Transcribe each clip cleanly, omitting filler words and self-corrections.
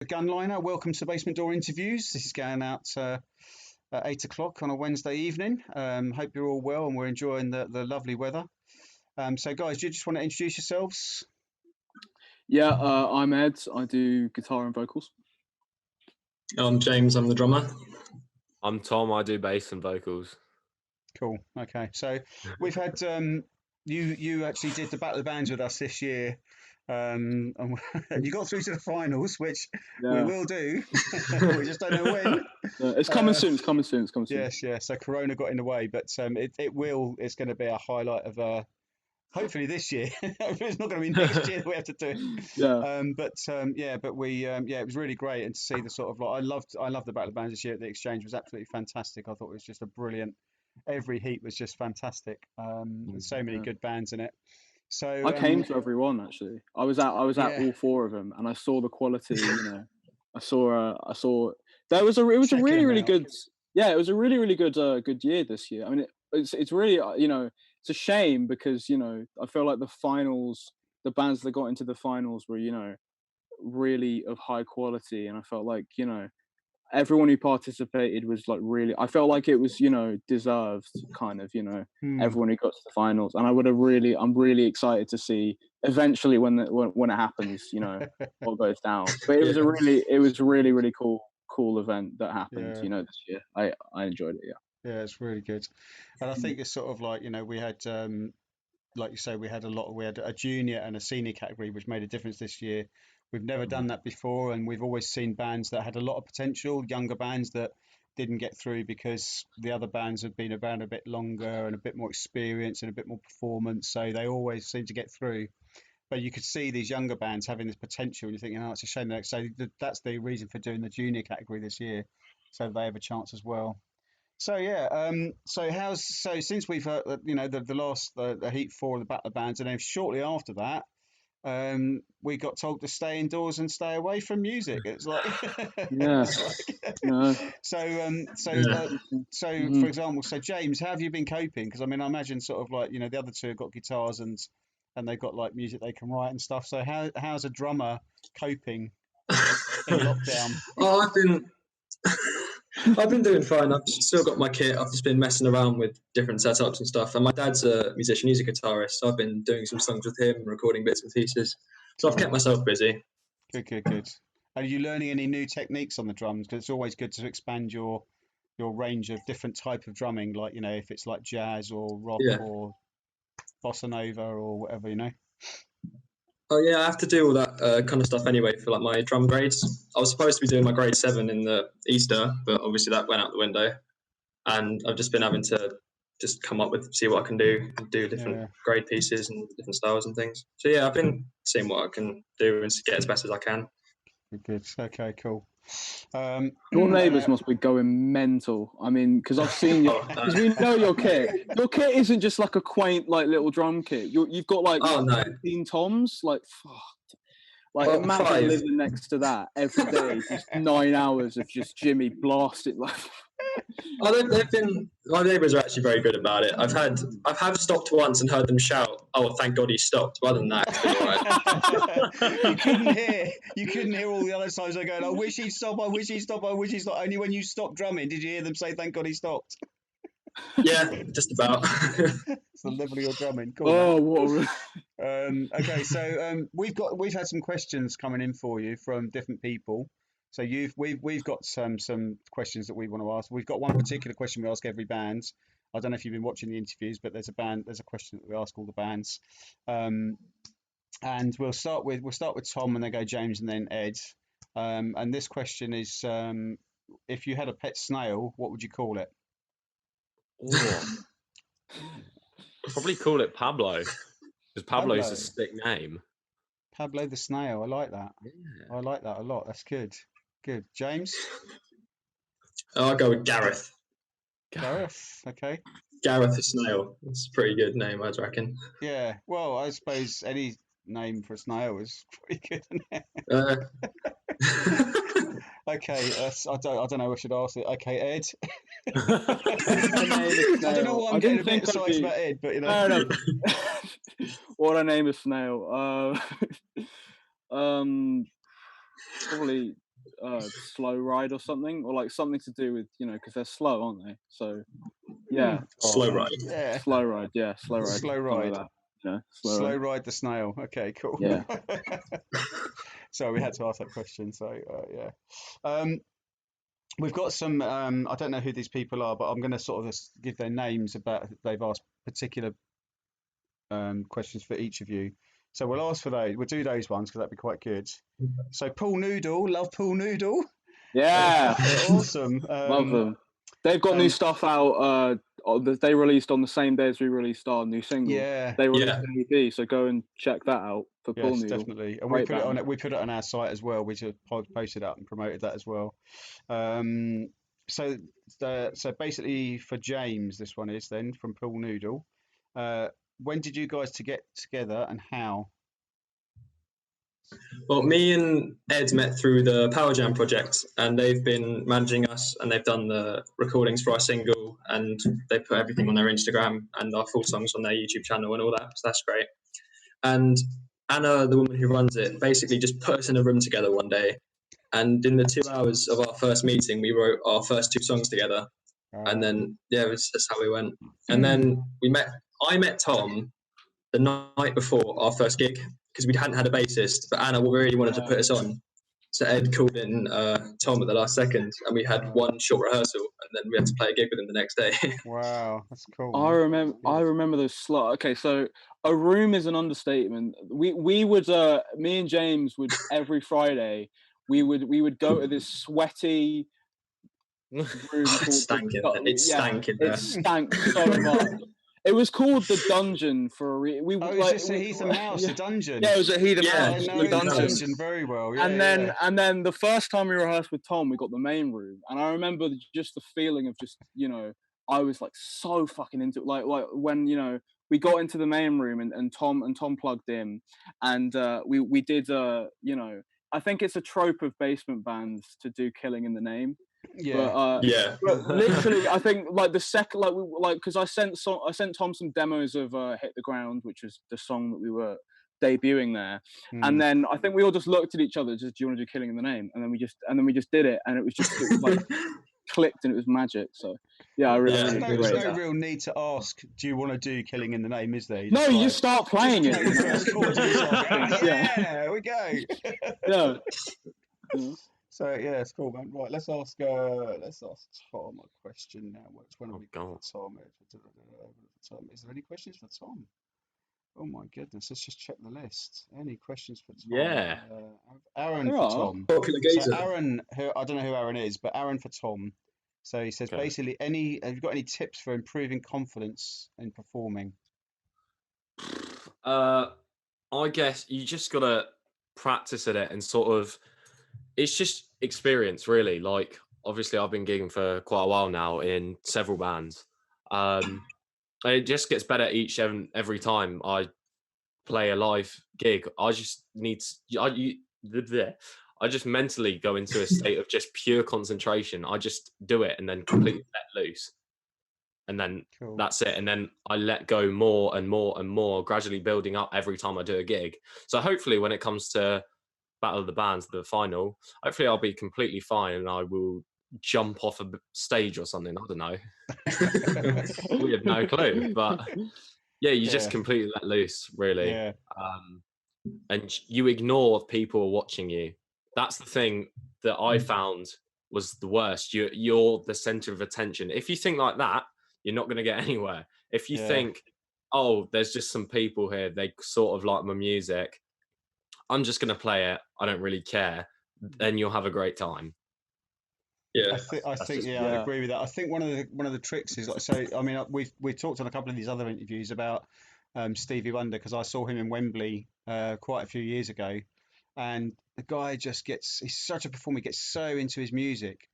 Gunliner. Welcome to Basement Door Interviews. This is going out at 8 o'clock on a Wednesday evening. Hope you're all well and we're enjoying the lovely weather. So, guys, do you just want to introduce yourselves? Yeah, I'm Ed. I do guitar and vocals. I'm James. I'm the drummer. I'm Tom. I do bass and vocals. Cool. Okay. So we've had you actually did the Battle of the Bands with us this year. And you got through to the finals, which we will do. We just don't know when. It's coming soon. It's coming soon. Yes, yeah. So Corona got in the way, but it will. It's going to be a highlight of hopefully this year. It's not going to be next year that we have to do it. Yeah. But we it was really great, and to see the sort of I loved the Battle of the Bands this year at the Exchange. Was absolutely fantastic. I thought it was just a brilliant. Every heat was just fantastic. There's so many good bands in it. So I came to every one actually. I was at all four of them, and I saw the quality. I saw. It was a really good. Yeah, it was a really good good year this year. I mean, it's really it's a shame because I feel like the finals, the bands that got into the finals were really of high quality, and I felt like everyone who participated was like really. I felt like it was deserved kind of everyone who got to the finals, and I'm really excited to see eventually when it happens what goes down. But it was a really cool event that happened this year. I enjoyed it. Yeah, it's really good, and I think it's sort of like we had like you say we had a junior and a senior category, which made a difference this year. We've never done that before, and we've always seen bands that had a lot of potential, younger bands that didn't get through because the other bands had been around a bit longer and a bit more experience and a bit more performance, so they always seem to get through. But you could see these younger bands having this potential, and you're thinking, it's a shame. So that's the reason for doing the junior category this year, so they have a chance as well. So so since we've heard the last the Heat 4 of the Battle of Bands, and then shortly after that. We got told to stay indoors and stay away from music. It's like, For example, James, how have you been coping? Because I imagine sort of like the other two have got guitars and they've got like music they can write and stuff. So how's a drummer coping in lockdown? I've been doing fine. I've still got my kit. I've just been messing around with different setups and stuff. And my dad's a musician. He's a guitarist. So I've been doing some songs with him, recording bits and pieces. So I've kept myself busy. Good. Are you learning any new techniques on the drums? Because it's always good to expand your range of different type of drumming. Like, if it's like jazz or rock or bossa nova or whatever, Oh yeah, I have to do all that kind of stuff anyway for like my drum grades. I was supposed to be doing my grade 7 in the Easter, but obviously that went out the window. And I've just been having to just come up with, see what I can do different grade pieces and different styles and things. So yeah, I've been seeing what I can do and get as best as I can. Good. Okay, cool. Your neighbours must be going mental. I mean, because I've seen because we know your kit. Your kit isn't just like a quaint like little drum kit. You've got like 15 toms. Like fuck. Like imagine 5. living next to that every day, just 9 hours of just Jimmy blasted like. My neighbours are actually very good about it. I've stopped once and heard them shout, "Oh, thank God he stopped." But other than that, it's been all right. You couldn't hear all the other times they're going, "I wish he'd stop. I wish he'd stop. I wish he'd stop." Only when you stopped drumming did you hear them say, "Thank God he stopped." Yeah, just about. It's the level of your drumming. Cool. Oh, what? Okay, so we've had some questions coming in for you from different people. So we've got some questions that we want to ask. We've got one particular question we ask every band. I don't know if you've been watching the interviews, but there's a question that we ask all the bands. And we'll start with Tom, and then go James, and then Ed. And this question is, if you had a pet snail, what would you call it? Probably call it Pablo, because Pablo's a sick name. Pablo the snail. I like that. Yeah. I like that a lot. That's good. Good. James? I'll go with Gareth. Gareth, okay. Gareth the snail. It's a pretty good name, I reckon. Yeah. Well, I suppose any name for a snail is pretty good, isn't it? Okay, I don't know. I should ask it. Okay, Ed. I don't know why I'm getting a bit excited about Ed, but No. What a name a snail. Probably Slow Ride or something, or like something to do with, you know, because they're slow, aren't they? So yeah, Slow Ride. Yeah. Slow Ride, yeah, Slow Ride, Slow something Ride. like that. Yeah, Slow Ride the Snail. Okay, cool. Yeah. So we had to ask that question. So yeah. We've got some, I don't know who these people are, but I'm going to sort of just give their names about, they've asked particular questions for each of you. So we'll ask for those. We'll do those ones because that'd be quite good. So Paul Noodle, love Paul Noodle. Yeah, Awesome. love them. They've got new stuff out. They released on the same day as we released our new single. Yeah. They released an EP, so go and check that out for Paul Yes, Noodle. definitely. And Great we put it band. on. We put it on our site as well. We just posted up and promoted that as well. So basically for James, this one is then from Paul Noodle. When did you guys to get together and how? Well, me and Ed met through the PowerJam project, and they've been managing us, and they've done the recordings for our single, and they put everything on their Instagram and our full songs on their YouTube channel and all that. So that's great. And Anna, the woman who runs it, basically just put us in a room together one day, and in the 2 hours of our first meeting, we wrote our first 2 songs together. And then that's how we went. And then I met Tom the night before our first gig because we hadn't had a bassist, but Anna really wanted to put us on. So Ed called in Tom at the last second, and we had one short rehearsal, and then we had to play a gig with him the next day. Wow, that's cool. I remember those slots. Okay, so a room is an understatement. We would me and James would every Friday we would go to this sweaty room It's stank in there. It stank so much. It was called the Dungeon for a reason. Is it Heath and House, the Dungeon? Yeah, it was at Heath and House. I know the Dungeon very well. Yeah, and then the first time we rehearsed with Tom, we got the main room, and I remember just the feeling of just, you know, I was like so fucking into it. Like when, you know, we got into the main room and Tom plugged in, and we did you know, I think it's a trope of basement bands to do Killing in the Name. Yeah. But literally, I think like the second, because I sent Tom some demos of "Hit the Ground," which was the song that we were debuting there, and then I think we all just looked at each other, just, do you want to do Killing in the Name? And then we just did it, and it was like clicked, and it was magic. So yeah, I really There's no real need to ask, do you want to do Killing in the Name, is there? No, you just start playing it. Yeah, we go. Yeah. So yeah, it's cool, man. Right, let's ask Tom a question now. Which one have we got for Tom? Is there any questions for Tom? Oh my goodness, let's just check the list. Any questions for Tom? Yeah. Aaron for Tom. So Aaron, I don't know who Aaron is, but Aaron for Tom. So he says basically, have you got any tips for improving confidence in performing? I guess you just gotta practice at it and sort of, it's just experience really. Like obviously I've been gigging for quite a while now in several bands. It just gets better every time I play a live gig. I just need I just mentally go into a state of just pure concentration. I just do it and then completely let loose. And then that's it. And then I let go more and more and more, gradually building up every time I do a gig. So hopefully when it comes to Battle of the Bands, the final, hopefully I'll be completely fine and I will jump off a stage or something. I don't know. We have no clue. But yeah, you just completely let loose, really. Yeah. And you ignore people watching you. That's the thing that I found was the worst. You're the center of attention. If you think like that, you're not going to get anywhere. If you think, oh, there's just some people here, they sort of like my music, I'm just going to play it, I don't really care, then you'll have a great time. Yeah, I think I'd agree with that. I think one of the tricks is, like, so I mean, we talked on a couple of these other interviews about Stevie Wonder, because I saw him in Wembley quite a few years ago, and the guy he's such a performer, he gets so into his music,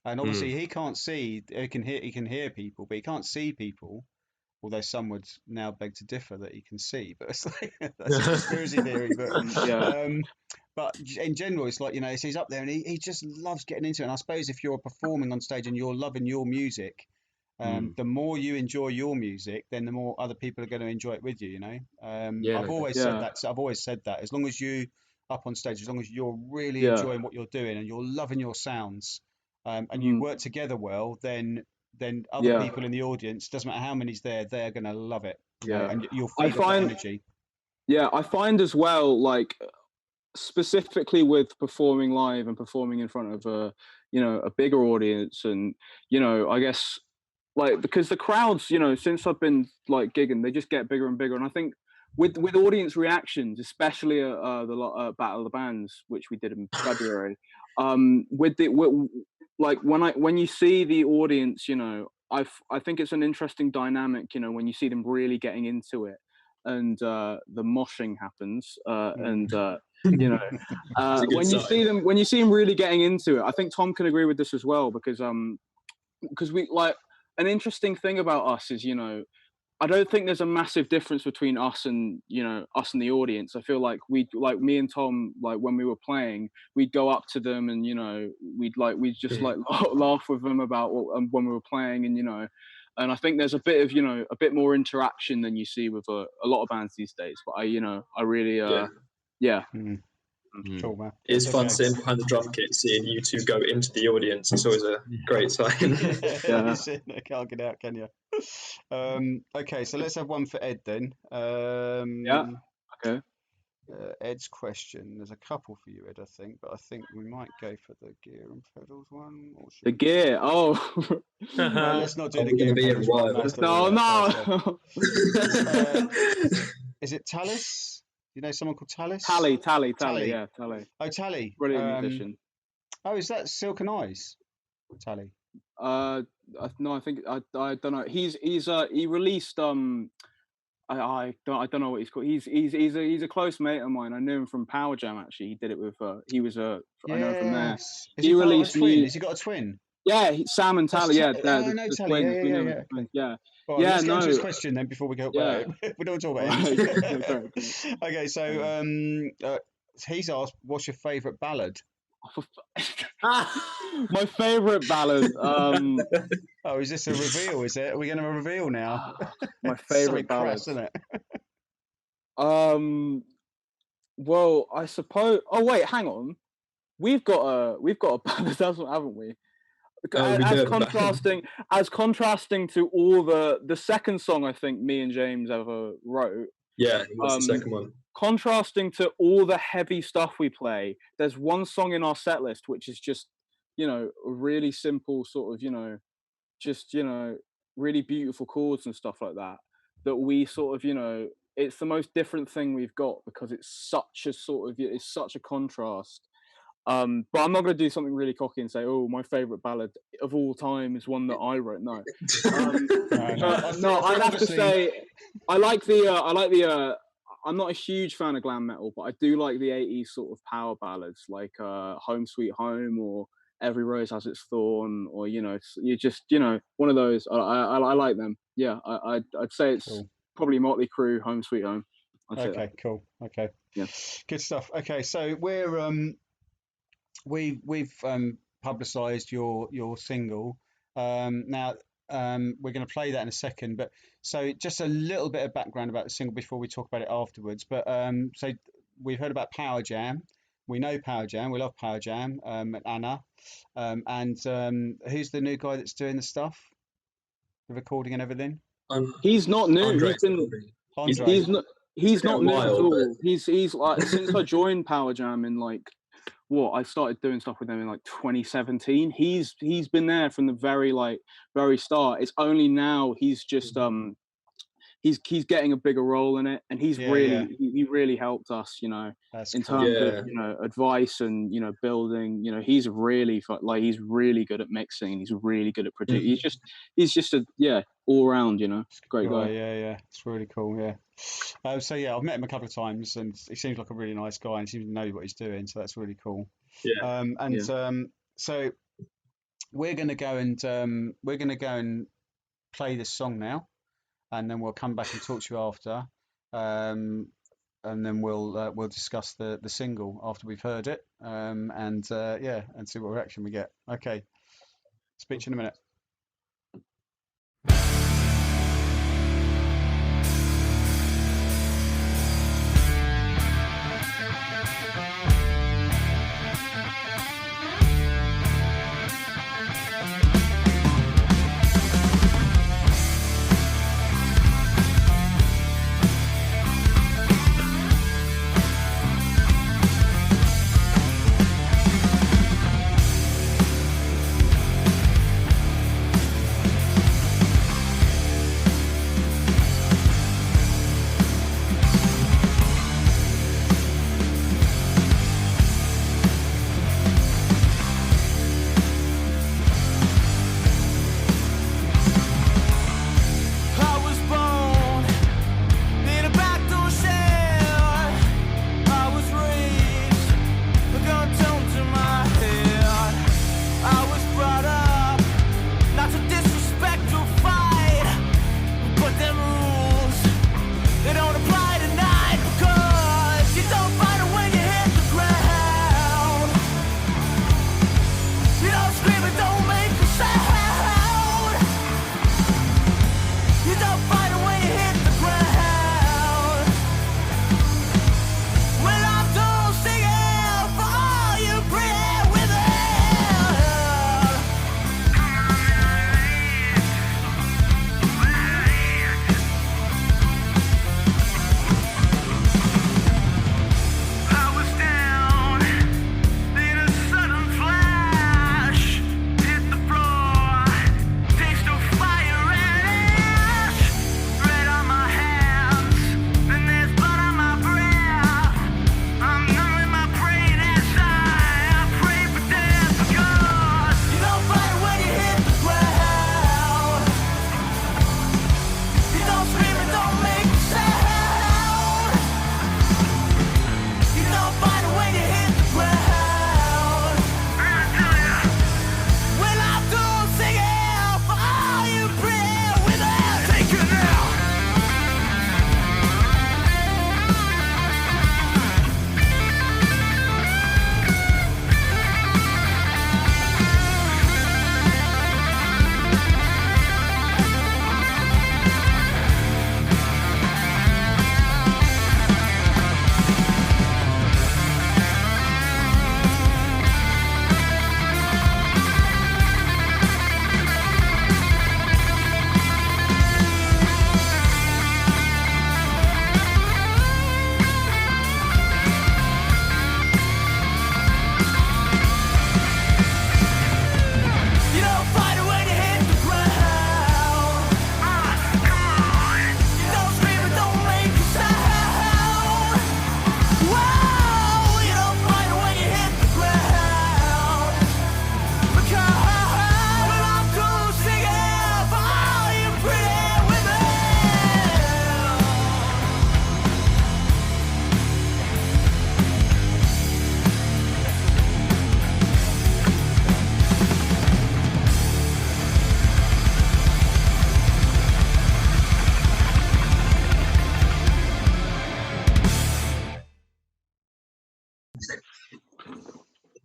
and obviously he can't see, he can hear people, but he can't see people. Although some would now beg to differ that he can see, but it's like, that's a conspiracy theory. But in general, it's like, you know, so he's up there and he just loves getting into it. And I suppose if you're performing on stage and you're loving your music, the more you enjoy your music, then the more other people are going to enjoy it with you. You know, I've always said that. So I've always said that as long as you up on stage, as long as you're really enjoying what you're doing and you're loving your sounds, and you work together well, then other people in the audience, doesn't matter how many's there, they're gonna love it. And you'll feed off that energy. Yeah, I find as well, like specifically with performing live and performing in front of a bigger audience, and I guess like because the crowds, since I've been like gigging, they just get bigger and bigger, and I think with audience reactions, especially at the Battle of the Bands, which we did in February, when you see the audience, I think it's an interesting dynamic, when you see them really getting into it, and the moshing happens, and when you see them really getting into it, I think Tom can agree with this as well, because we like, an interesting thing about us is, I don't think there's a massive difference between us and the audience. I feel like me and Tom, like when we were playing, we'd go up to them and we'd just laugh with them about when we were playing, and I think there's a bit of a bit more interaction than you see with a lot of bands these days. But I really Cool, man. It's fun sitting behind the drum kit, seeing you two go into the audience. It's always a great sign. You're sitting there, can't get out, can you? Okay, so let's have one for Ed then. Okay. Ed's question. There's a couple for you, Ed, I think, but I think we might go for the gear and pedals one. The gear? Oh. No, let's not do the gear and pedals one. No. Is it Tallis? You know someone called Tallis? Tally. Yeah, Tally. Oh, Tally. Brilliant musician. Oh, is that Silk and Eyes? Tally. No, I think I don't know. He released I don't know what he's called. He's a close mate of mine. I knew him from PowerJam actually. He did it with I know from there. He released a twin. Has he got a twin? Yeah, Sam and Tally. I know Tally. Yeah. Well, let's get into his question then before we go. We don't talk about it. Okay, so he's asked, "What's your favourite ballad?" My favourite ballad. Oh, is this a reveal? Is it? Are we going to reveal now? My favourite ballad, isn't it? Well, I suppose. Oh wait, hang on. We've got a ballad, haven't we? As contrasting to all the second song I think me and James ever wrote. Yeah, what's the second one? Contrasting to all the heavy stuff we play, there's one song in our set list which is just, a really simple sort of, really beautiful chords and stuff like that. That we sort of, it's the most different thing we've got because it's such a contrast. But I'm not going to do something really cocky and say, "Oh, my favorite ballad of all time is one that I wrote." No, I'd have to say I like the. I'm not a huge fan of glam metal, but I do like the 80s sort of power ballads, like "Home Sweet Home" or "Every Rose Has Its Thorn," or you just one of those. I like them. Yeah, I'd say it's probably Motley Crue, "Home Sweet Home." Okay, cool. Okay, yeah, good stuff. Okay, so we've publicised your single. Now we're going to play that in a second, but so just a little bit of background about the single before we talk about it afterwards. But so we've heard about PowerJam. We know PowerJam. We love PowerJam. And Anna. And who's the new guy that's doing the stuff, the recording and everything? He's not new. Andre. He's not new at all. He's like since I joined PowerJam in like. I started doing stuff with them in like 2017. He's been there from the very start. It's only now he's just he's getting a bigger role in it, and he really helped us, That's in cool. terms of advice and building. He's really he's really good at mixing. He's really good at producing. He's just a all round great guy. Yeah, it's really cool. Yeah. So yeah, I've met him a couple of times, and he seems like a really nice guy, and seems to know what he's doing. So that's really cool. Yeah. So we're gonna go and play this song now, and then we'll come back and talk to you after, and then we'll discuss the single after we've heard it, and see what reaction we get. Okay, speak to you in a minute.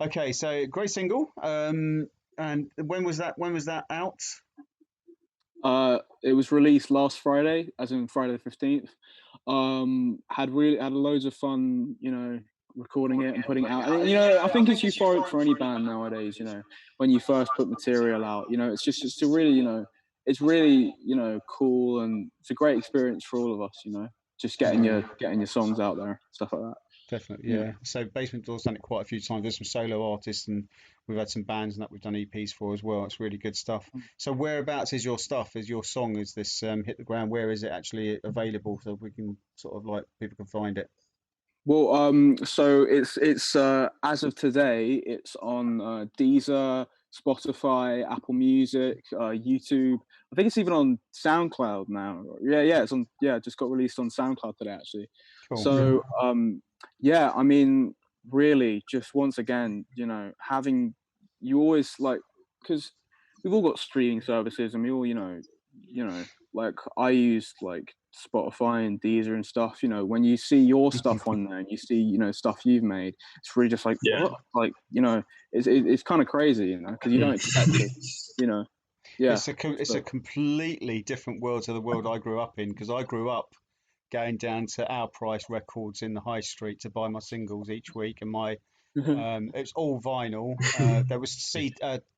Okay, so great single. And when was that? When was that out? It was released last Friday, as in Friday the 15th. Had loads of fun, recording it and putting it out. And I think it's euphoric for any band nowadays. When you first put material out, it's a really, it's really, cool, and it's a great experience for all of us. Just getting your songs out there, stuff like that. Definitely, yeah. So Basement Door's done it quite a few times. There's some solo artists, and we've had some bands and that we've done EPs for as well. It's really good stuff. So whereabouts is your stuff? Is your song? Is this hit the ground? Where is it actually available so we can sort of like people can find it? Well, so it's as of today, it's on Deezer, Spotify, Apple Music, YouTube. I think it's even on SoundCloud now. Yeah, it's on. Yeah, it just got released on SoundCloud today, actually. Cool. So, yeah, I mean, really, just once again, having you always like, because we've all got streaming services, and we all, like I use like Spotify and Deezer and stuff. When you see your stuff on there and you see stuff you've made, it's really just like what? Like it's kind of crazy, because you don't expect it. Yeah. It's a completely different world to the world I grew up in, because I grew up going down to Our Price Records in the high street to buy my singles each week, and my it's all vinyl. There was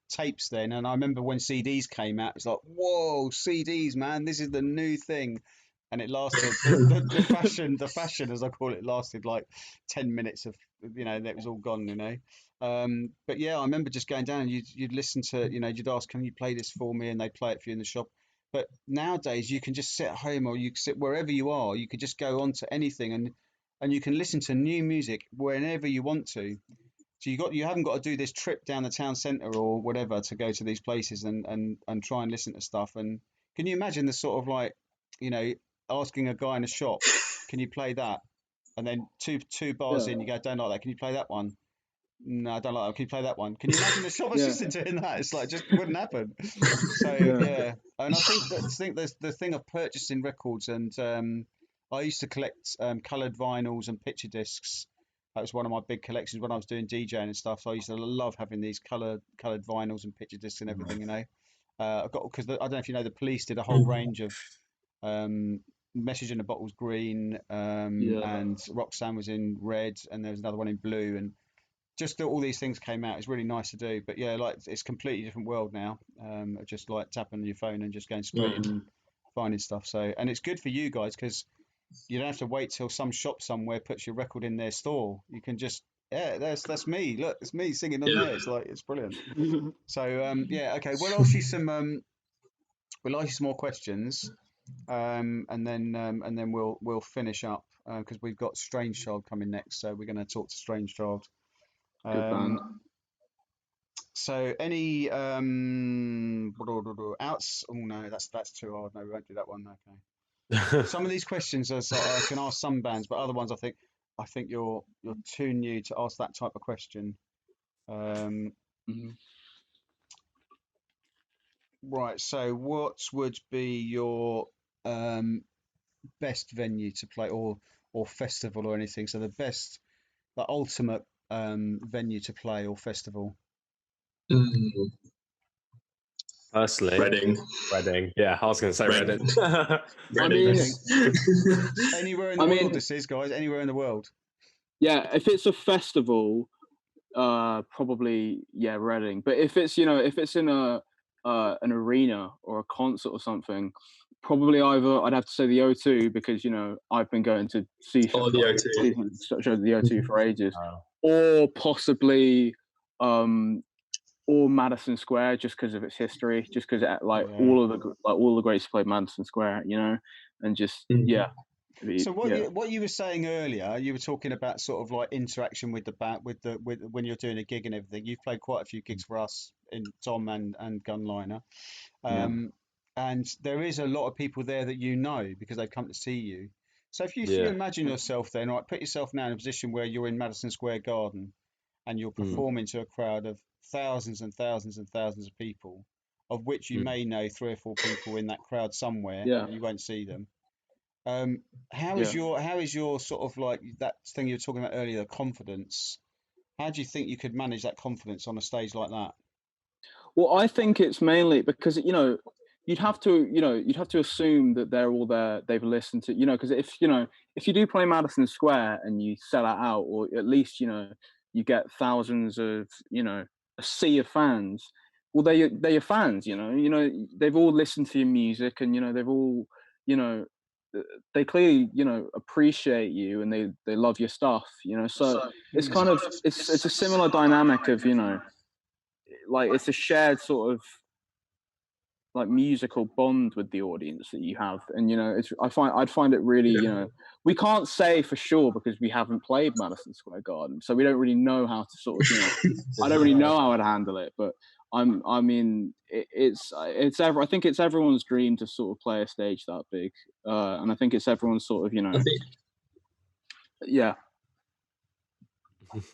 tapes then, and I remember when CDs came out, it's like, whoa, CDs, man, this is the new thing. And it lasted the fashion as I call it lasted like 10 minutes of that was all gone. But yeah, I remember just going down and you'd listen to you'd ask, can you play this for me, and they'd play it for you in the shop. But nowadays you can just sit at home, or you can sit wherever you are, you could just go on to anything, and you can listen to new music whenever you want to. So you haven't got to do this trip down the town centre or whatever to go to these places and try and listen to stuff. And can you imagine the sort of like, asking a guy in a shop, can you play that? And then two bars in, you go, don't like that. Can you play that one? No, I don't like that. Can you play that one? Can you imagine the shop assistant doing that? It's like, just wouldn't happen. So yeah, and I think there's the thing of purchasing records, and I used to collect coloured vinyls and picture discs. That was one of my big collections when I was doing DJing and stuff. So I used to love having these coloured vinyls and picture discs and everything. I got, because I don't know if you know, the Police did a whole range of Message in a Bottle's green, and Roxanne was in red, and there was another one in blue, and just all these things came out. It's really nice to do. But yeah, like it's a completely different world now. Just like tapping on your phone and just going straight in and finding stuff. So, and it's good for you guys because you don't have to wait till some shop somewhere puts your record in their store. You can just, that's me. Look, it's me singing on there. It's like, it's brilliant. So yeah, okay. We'll ask you some more questions, and then we'll finish up because we've got Strange Child coming next. So we're going to talk to Strange Child. Good band. So any outs? Oh no, that's too hard. No, we won't do that one. Okay. Some of these questions are sort of, I can ask some bands, but other ones I think you're too new to ask that type of question. Right. So what would be your best venue to play, or festival or anything? So the ultimate venue to play or festival. Personally, Reading. Yeah, I was going to say Reading. Reading. Anywhere in the world, this is, guys. Anywhere in the world. Yeah, if it's a festival, probably Reading. But if it's if it's in an arena or a concert or something, probably either I'd have to say the O2, because I've been going to see shows the O2 for ages, or possibly or Madison Square, just because of its history, just because all the greats played Madison Square, and just So what you were saying earlier, you were talking about sort of like interaction with the band, with when you're doing a gig and everything. You've played quite a few gigs for us in Tom and Gunliner, and there is a lot of people there that because they've come to see you. So if you imagine yourself then, right, put yourself now in a position where you're in Madison Square Garden and you're performing to a crowd of thousands and thousands and thousands of people, of which you may know 3 or 4 people in that crowd somewhere. You won't see them. How is your sort of like that thing you were talking about earlier, the confidence How do you think you could manage that confidence on a stage like that? Well, I think it's mainly because you'd have to assume that they're all there. They've listened to because if you do play Madison Square and you sell it out, or at least you get thousands of a sea of fans. Well, they're your fans. They've all listened to your music, and they've all they clearly appreciate you, and they love your stuff. So it's kind of it's a similar dynamic of like it's a shared sort of like musical bond with the audience that you have, and I'd find it really we can't say for sure because we haven't played Madison Square Garden, so we don't really know how to sort of I don't really know how I'd handle it, but I think it's everyone's dream to sort of play a stage that big, and I think it's everyone's sort of yeah.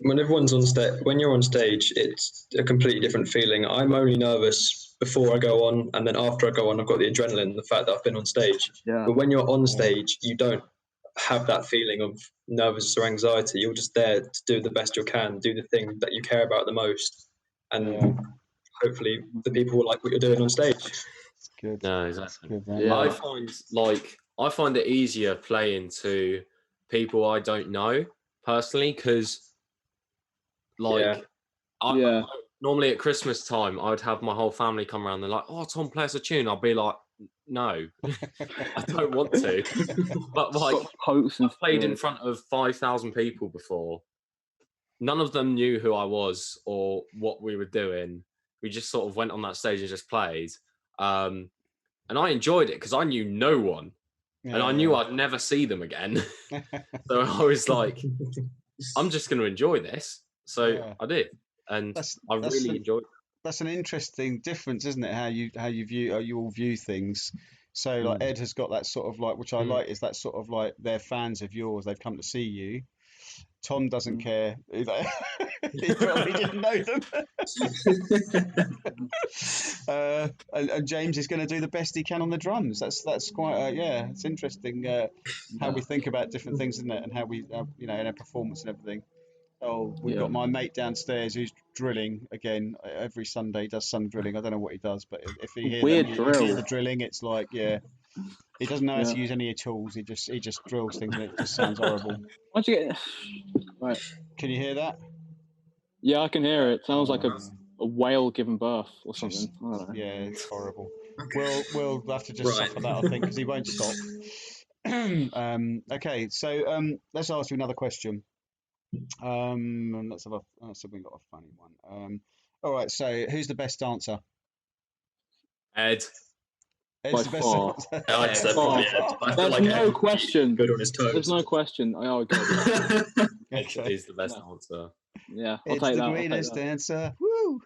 When everyone's on stage, when you're on stage, it's a completely different feeling. I'm only nervous before I go on, and then after I go on, I've got the adrenaline, the fact that I've been on stage. Yeah. But when you're on stage, you don't have that feeling of nervous or anxiety. You're just there to do the best you can, do the thing that you care about the most, and hopefully the people will like what you're doing on stage. It's good. No, exactly. Good, yeah. I find it easier playing to people I don't know personally, because normally at Christmas time I would have my whole family come around. They're like, "Oh, Tom, play us a tune." I'll be like, "No, I don't want to." But I've played in front of 5,000 people before. None of them knew who I was or what we were doing. We just sort of went on that stage and just played. And I enjoyed it because I knew no one. And I knew I'd never see them again. So I was like, I'm just going to enjoy this. So I did. And I really enjoyed it. That's an interesting difference, isn't it? How you all view things. So like Ed has got that sort of like, which I like, is that sort of like they're fans of yours. They've come to see you. Tom doesn't care. He probably didn't know them. And James is going to do the best he can on the drums. That's quite it's interesting how we think about different things, isn't it? And how we in our performance and everything. Oh, we've got my mate downstairs who's drilling again every Sunday. He does some drilling. I don't know what he does, but if he hear the drilling, it's like he doesn't know how to use any tools. He just drills things, and it just sounds horrible. Why'd you get? Right. Can you hear that? Yeah, I can hear it. Sounds like a whale giving birth or something. I don't know. Yeah, it's horrible. We'll have to just suffer that, I think, because he won't stop. Okay, so let's ask you another question. Let's have we've got a funny one. All right, so who's the best dancer? Ed. Ed's the best dancer. There's no question. Good on his toes. There's no question. Oh, God. Ed is the best dancer. Yeah, I'll take that. It's the greatest dancer. Woo!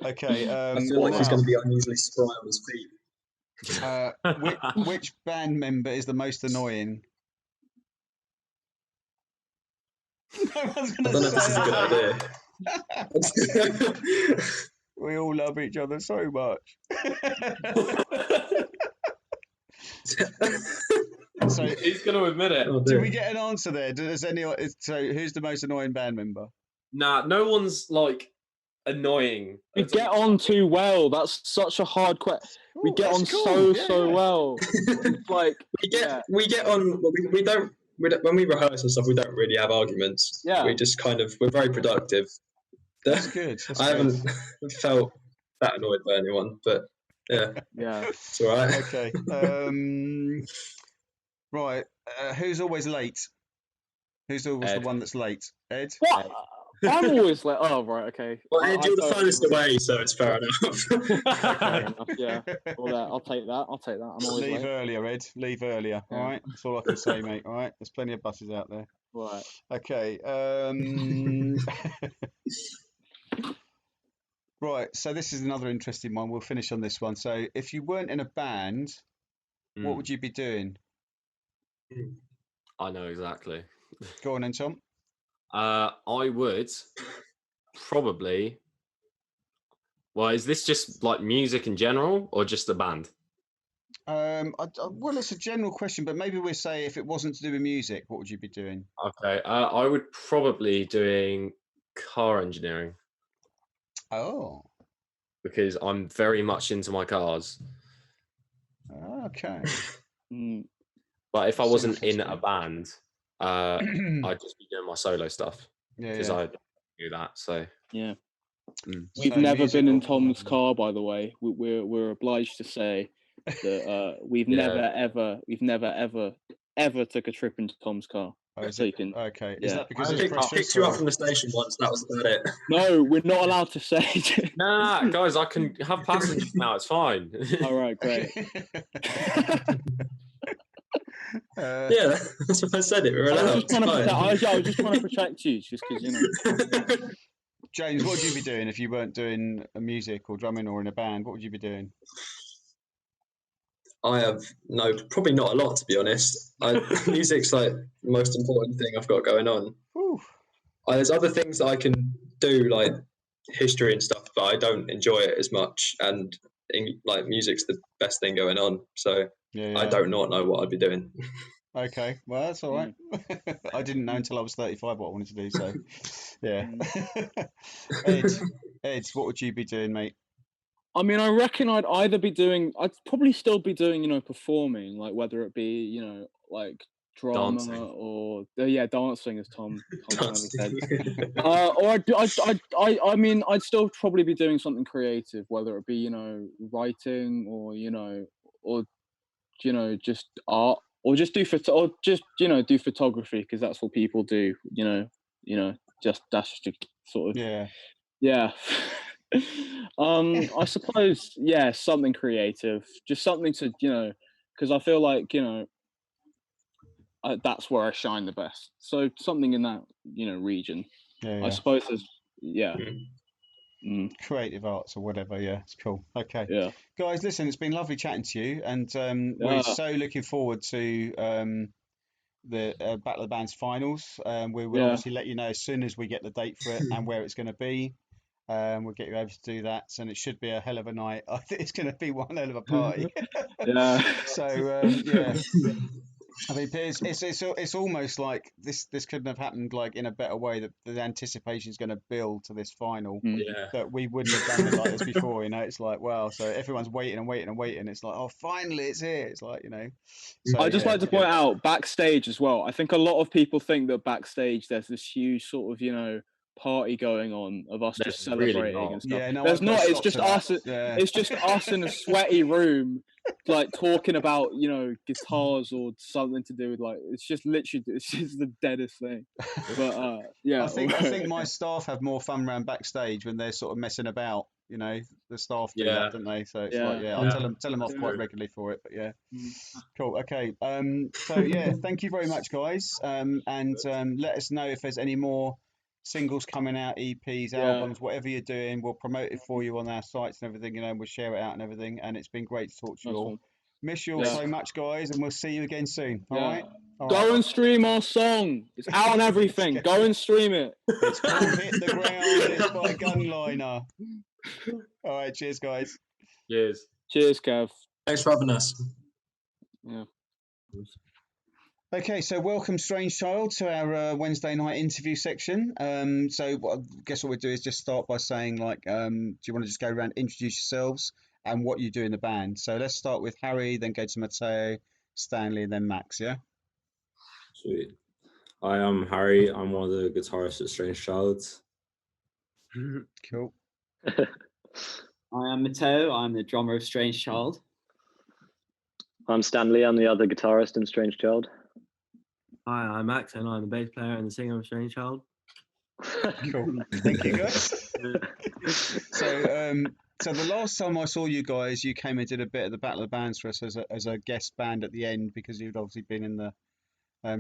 Okay. I feel like he's going to be unusually spry on his feet. Which band member is the most annoying? No one's going to say that. This is a good idea. We all love each other so much. So he's going to admit it. Do we get an answer there? So who's the most annoying band member? Nah, no one's like annoying. We get on too well. That's such a hard question. We get on so well. Like we get on. We don't. When we rehearse and stuff, we don't really have arguments. Yeah. We just we're very productive. That's good. I haven't felt that annoyed by anyone, but yeah, it's all right. Okay. Right. Who's always late? Who's always the one that's late? Ed? What? I'm always late. Oh, right. Okay. Well, Ed, you're the furthest away, so it's fair enough. Fair enough. Yeah. I'll take that. I'm always Leave late. earlier, Ed. Leave earlier. All right. That's all I can say, mate. All right. There's plenty of buses out there. Right. Okay. Right. So this is another interesting one. We'll finish on this one. So if you weren't in a band, what would you be doing? I know exactly. Go on then, Tom. I would probably. Well, is this just like music in general or just a band? Well, it's a general question, but maybe we say if it wasn't to do with music, what would you be doing? Okay, I would probably doing car engineering Oh, because I'm very much into my cars. okay. But if I That's wasn't in a interesting. band, I'd just be doing my solo stuff because I do that. So Yeah. So We've never been in musical. Tom's car, by the way. We're obliged to say that we've Yeah. never ever took a trip into Tom's car. Oh, is So it? you can. Okay. Yeah. Is that because I it's precious? picked you up or- from the station once. That was about it. No, we're not allowed to say. Nah, guys, I can have passengers now. It's fine. All right, great. Yeah, that's what I said. We're I was allowed. just trying to It's protect. fine. I was just trying to protect you, just because you know. James, what would you be doing if you weren't doing music or drumming or in a band? What would you be doing? I have probably not a lot, to be honest. Music's like the most important thing I've got going on. Whew. There's other things that I can do, like history and stuff, but I don't enjoy it as much. And like music's the best thing going on, so I don't not know what I'd be doing. Okay, well that's all right. I didn't know until I was 35 what I wanted to do. So, yeah. Ed, what would you be doing, mate? I mean, I reckon I'd probably still be doing, you know, performing, like whether it be, you know, like drama Dancing. or dancing, as Tom said. Dancing. Or I mean, I'd still probably be doing something creative, whether it be, you know, writing or just art, or just do do photography, because that's what people do. That's just sort of yeah. I suppose, yeah, something creative, just something to, because I feel like, that's where I shine the best. So something in that, region. I suppose creative arts or whatever. Yeah, it's cool. Okay. Yeah. Guys, listen, it's been lovely chatting to you, and we're so looking forward to the Battle of the Bands finals. We will obviously let you know as soon as we get the date for it and where it's going to be. We'll get you over to do that, and it should be a hell of a night. I think it's going to be one hell of a party. So yeah, I mean, it's almost like this couldn't have happened like in a better way. That the anticipation is going to build to this final. That we wouldn't have done it like this before. It's like, wow. So everyone's waiting and waiting and waiting. It's like, oh, finally, it's here. It's like, So, I'd just like to point out backstage as well. I think a lot of people think that backstage there's this huge sort of, party going on of us just celebrating and stuff. Yeah, no, there's not. It's just us. It's just us in a sweaty room, like talking about guitars or something to do with it's just the deadest thing. But yeah, I think my staff have more fun around backstage when they're sort of messing about. The staff do that, don't they? So it's I tell them off quite regularly for it. But yeah, cool. Okay. So yeah, thank you very much, guys. And let us know if there's any more singles coming out, EPs, albums, whatever you're doing. We'll promote it for you on our sites and everything. We'll share it out and everything. And it's been great to talk to you all. Miss you all so much, guys, and we'll see you again soon. All right. Go and stream our song. It's out on everything. Go and stream it. It's called Hit the Ground. It's by Gunliner. All right. Cheers, guys. Cheers. Cheers, Kev. Thanks for having us. Yeah. Okay, so welcome, Strange Child, to our Wednesday night interview section. So I guess what we'll do is just start by saying, do you want to just go around, introduce yourselves and what you do in the band? So let's start with Harry, then go to Matteo, Stanley, and then Max, yeah? Sweet. Hi, I'm Harry. I'm one of the guitarists at Strange Child. Cool. I am Matteo. I'm the drummer of Strange Child. I'm Stanley. I'm the other guitarist in Strange Child. Hi, I'm Max, and I'm the bass player and the singer of Strange Child. Cool. Thank you, guys. So the last time I saw you guys, you came and did a bit of the Battle of the Bands for us as a guest band at the end, because you'd obviously been in the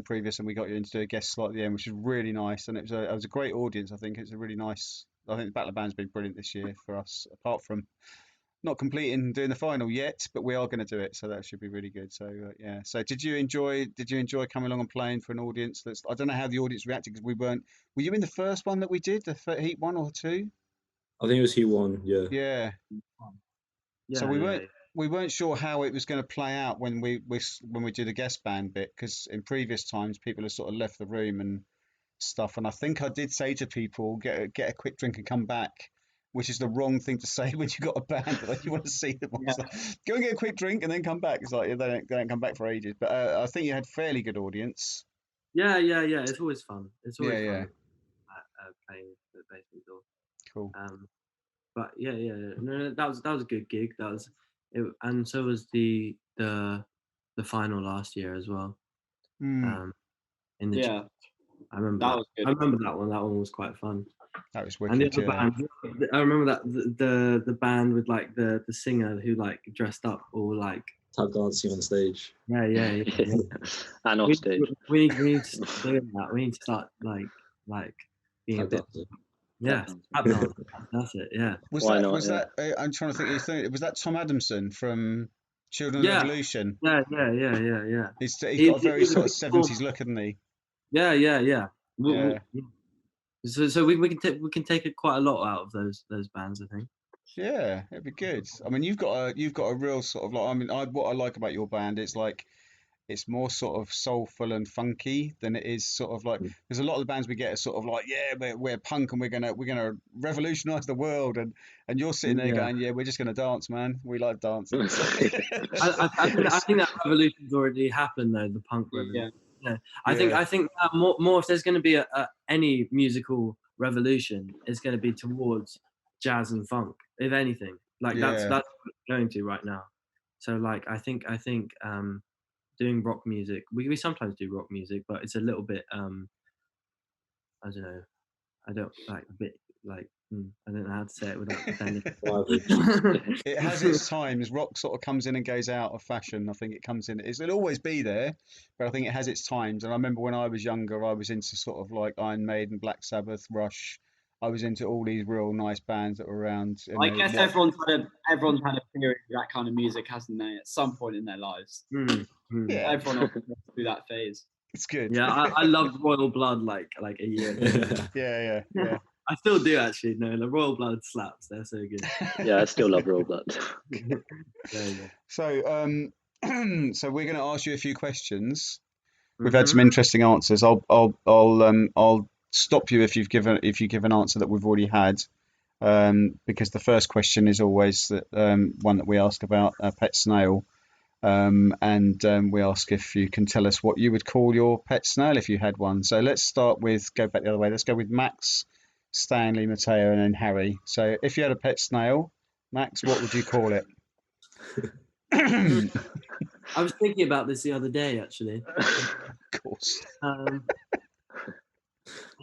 previous, and we got you into a guest slot at the end, which is really nice. And it was a great audience. I think it's a really nice. I think the Battle of the Band's been brilliant this year for us, apart from not completing doing the final yet, but we are going to do it, so that should be really good. So yeah. So did you enjoy coming along and playing for an audience? I don't know how the audience reacted, because we weren't. Were you in the first one that we did, the Heat 1 or 2? I think it was Heat 1. Yeah. Yeah. So we weren't. we weren't sure how it was going to play out when we do the guest band bit, because in previous times people have sort of left the room and stuff, and I think I did say to people, get a quick drink and come back, which is the wrong thing to say when you've got a band that you want to see them. Yeah. Like, go and get a quick drink and then come back. It's like they don't come back for ages. But I think you had fairly good audience. Yeah. It's always fun. It's always Yeah. fun playing the basement door. Cool. But yeah. No, that was a good gig. That was it, and so was the final last year as well. In the Yeah. I remember That that. was good. I remember that one. That one was quite fun. That was And the wicked. other Yeah. band, I remember that the band with like the singer who like dressed up all like Tap dancing on stage. yeah. And off stage. We need to start doing that. We need to start like being Tap a bit dancing. tap dance. That's it. Yeah. Why not? Was Yeah. that? I'm trying to think. Was that Tom Adamson from Children of Yeah. Evolution? Yeah. He's got a very He's sort of cool. 70s look, hasn't he? Yeah. Yeah. So we can take quite a lot out of those bands, I think. Yeah, it'd be good. I mean, you've got a real sort of like. I mean, what I like about your band, it's like it's more sort of soulful and funky than it is sort of like. There's a lot of the bands we get are sort of like, yeah, we're punk and we're gonna revolutionize the world, and you're sitting there going, yeah, we're just gonna dance, man. We like dancing. I think that revolution's already happened though. The punk revolution. Yeah. I think that more if there's going to be any musical revolution, it's going to be towards jazz and funk, if anything. Like that's what it's going to right now. So like I think doing rock music, we sometimes do rock music, but it's a little bit I don't know. I don't like a bit like I don't know how to say it without offending. It has its times. Rock sort of comes in and goes out of fashion. I think it comes in. It'll always be there, but I think it has its times. And I remember when I was younger, I was into sort of like Iron Maiden, Black Sabbath, Rush. I was into all these real nice bands that were around. I guess everyone's had a period of that kind of music, hasn't they? At some point in their lives. Yeah. Everyone else goes through that phase. It's good. Yeah, I loved Royal Blood like a year ago. Yeah. I still do actually. No, the Royal Blood slaps. They're so good. Yeah, I still love Royal Blood. So, so we're going to ask you a few questions. We've had some interesting answers. I'll stop you if you give an answer that we've already had, because the first question is always one that we ask about a pet snail, and we ask if you can tell us what you would call your pet snail if you had one. So let's start with go back the other way. Let's go with Max, Stanley, Matteo, and then Harry. So if you had a pet snail, Max, what would you call it? I was thinking about this the other day, actually. Of course. I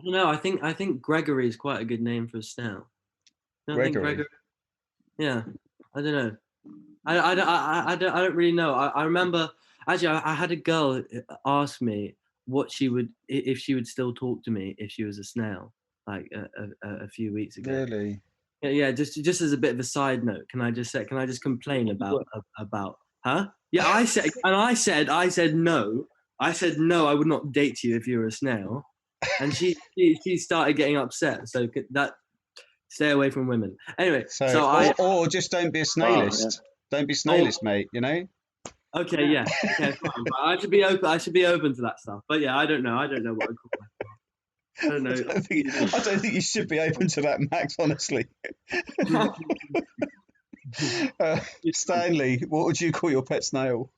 don't know. I think Gregory is quite a good name for a snail. Gregory. Yeah, I don't know. I don't really know. I remember actually I had a girl ask me what she would if she would still talk to me if she was a snail, like a few weeks ago. Really? Yeah. Just as a bit of a side note, can I just complain about huh? Yeah, I said no. I said no. I would not date you if you were a snail, and she started getting upset. So that stay away from women. Anyway, or just don't be a snailist. Yeah. Don't be snailist, mate. You know. Okay, yeah. Okay, fine. I should be open. I should be open to that stuff. But yeah, I don't know. I don't know what I call myself. I don't know. I don't think you should be open to that, Max. Honestly. Stanley, what would you call your pet snail?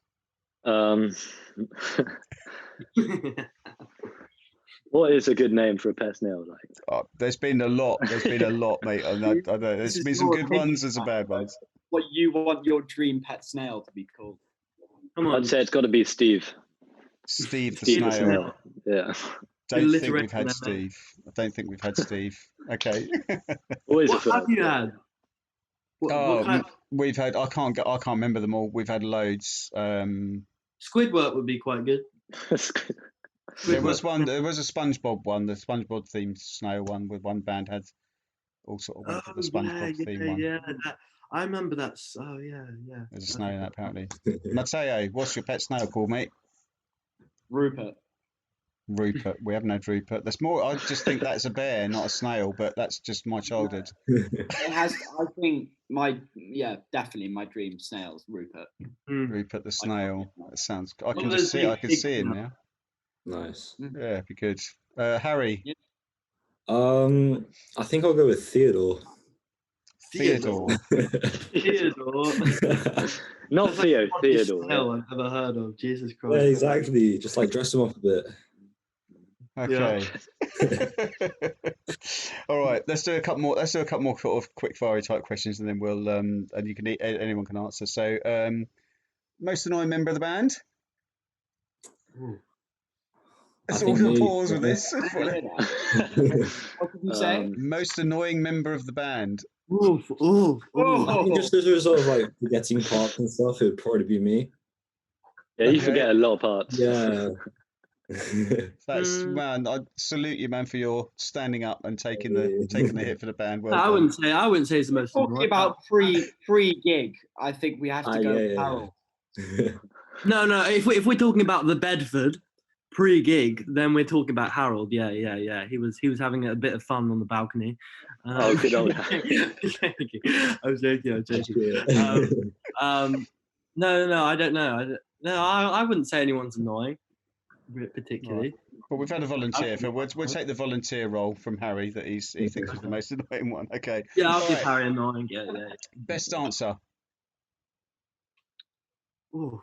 What is a good name for a pet snail? Like, there's been a lot, mate. I know. There's been some good ones and some bad ones. What you want your dream pet snail to be called? Come on. I'd say it's got to be Steve. Steve the Steve the snail. snail. Yeah. Don't think we've had Steve. I don't think we've had Steve. Okay. Always What have you had? We've had. I can't remember them all. We've had loads. Squidward would be quite good. There was one. There was a SpongeBob one. The SpongeBob themed snail one. With one band had all sort of went for the SpongeBob theme one. Yeah. I remember that. Oh yeah. There's a snail in that apparently. Matteo, what's your pet snail called, mate? Rupert. Rupert. We haven't had Rupert. That's more. I just think that's a bear, not a snail. But that's just my childhood. It has. I think definitely my dream snails, Rupert. Rupert the snail. That sounds. I can those just see. big I can pigs see him now. now. Nice. Yeah, it'd be good. Harry. I think I'll go with Theodore. Theodore. Theodore. Not Theo, Theodore. Snail I've never heard of. Jesus Yeah, Christ. exactly. Just like dress him up a bit. Okay. All right. Let's do a couple more. Let's do a couple more sort of quick fire type questions, and then we'll and you can anyone can answer. So, most annoying member of the band. Let's all pause with this. What did you say? Most annoying member of the band. Oof. I think just as a result of like forgetting parts and stuff, it would probably be me. Yeah, you forget a lot of parts. Yeah. That's man. I salute you, man, for your standing up and taking the hit for the band. Well, I wouldn't say it's the most. Talking about pre-gig, I think we have to go with Harold. No. If we're talking about the Bedford pre-gig, then we're talking about Harold. Yeah. He was having a bit of fun on the balcony. Good old. I was joking. No, I don't know. I wouldn't say anyone's annoying, particularly. Right. But we've had a volunteer. We'll take the volunteer role from Harry that he thinks is the most annoying one. Okay. Yeah, I'll give Harry annoying. Yeah. Best answer. Ooh.